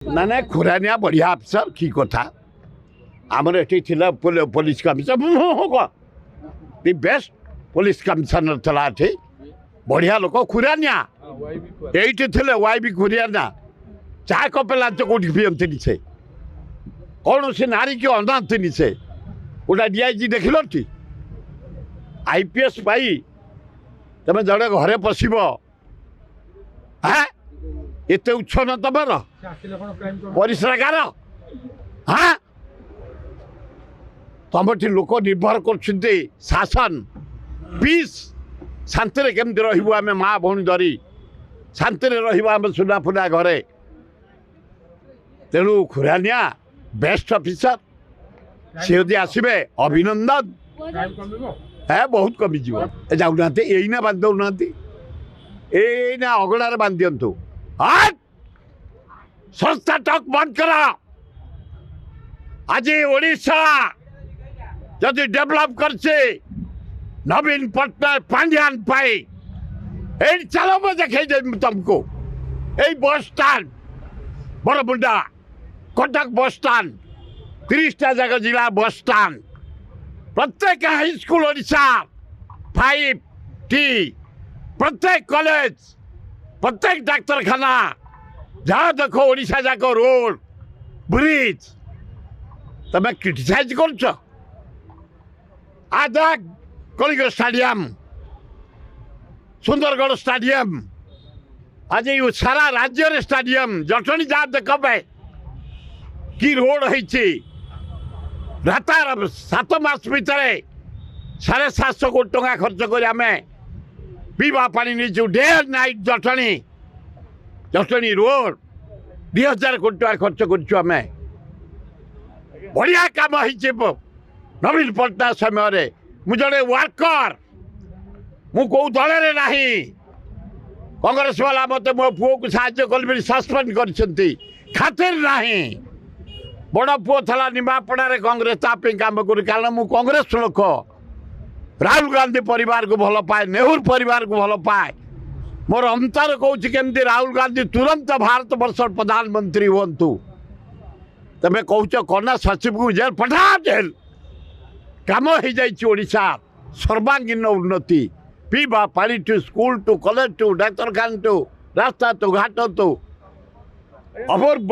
ना ना खुरानिया बढ़िया अफसर की कथा आमर एठी थिला police commissioner the best police commissioner थला एठी बढ़िया लोक खुरानिया एठी थिले वाई भी खुरानिया चा कपे लांच कोठी पियंतनी से कौन से नारी की अनांतनी से गोटा डीआईजी देखिल टी आईपीएस पाई तमें जड़े घरे पशब हाँ एत उच्छन तमर परिश्रागार हाँ तुमठी लोक निर्भर कर शासन पीस शांति केमती रही आम माँ भौणी धरी शांति रही सुना फुना घरे तेणु खुरानिया बेस्ट ऑफिसर सी यदि आसबे अभिनंदन है बहुत कमी जीव जाऊना यहीना बांध दौना एना अगड़ार बांध दिंतु संस्था टक बंद कर आज ओडिशा जदि डेभलप करছে नवीन पटनायक पांड्यान पाई ए चलो मैं देखे तुमको ए bus stand बड़मुंडा Cuttack bus stand 30टा जगह जिला बस स्टैंड प्रत्येक हाई स्कूल ओडिशा 5T प्रत्येक कॉलेज प्रत्येक डाक्तरखाना जहाँ देखो ओडिशा जाक रोड ब्रिज तमें क्रिटिसाइज कर आधा कलिंग स्टाडियम सुंदरगढ़ स्टाडियम आज ये सारा राज्य स्टाडियम जटणी जहाँ देख कि रोड रातार 7 मास भितर 750 कोटी टंका खर्च कर आम पीवा पानी नीचु डे नाइट जटणी रोड 2000 कोटी टंका खर्च करें बढ़िया काम हो नवीन पटनायक समय मु जड़े वर्कर मु कौ दल ना कांग्रेस वाला मत मो पुओ को साहाय्य कल सस्पेंड कर खातिर ना बड़ पुओ था निमापड़ा कांग्रेस तापी काम कर कारण मु कांग्रेस लोक राहुल गांधी परिवार को भल पाए नेहरू परिवार को भल पाए मोर अंतर कौच केमती राहुल गांधी तुरंत भारत वर्ष प्रधानमंत्री हूँ तमें कौच कन्या सचिव को जेल पठा जेल काम हो जाइशा सर्वांगीन उन्नति पीवा पानी to school to college to डाक्तरखाना टू रास्ता टू घाट टू अपूर्व।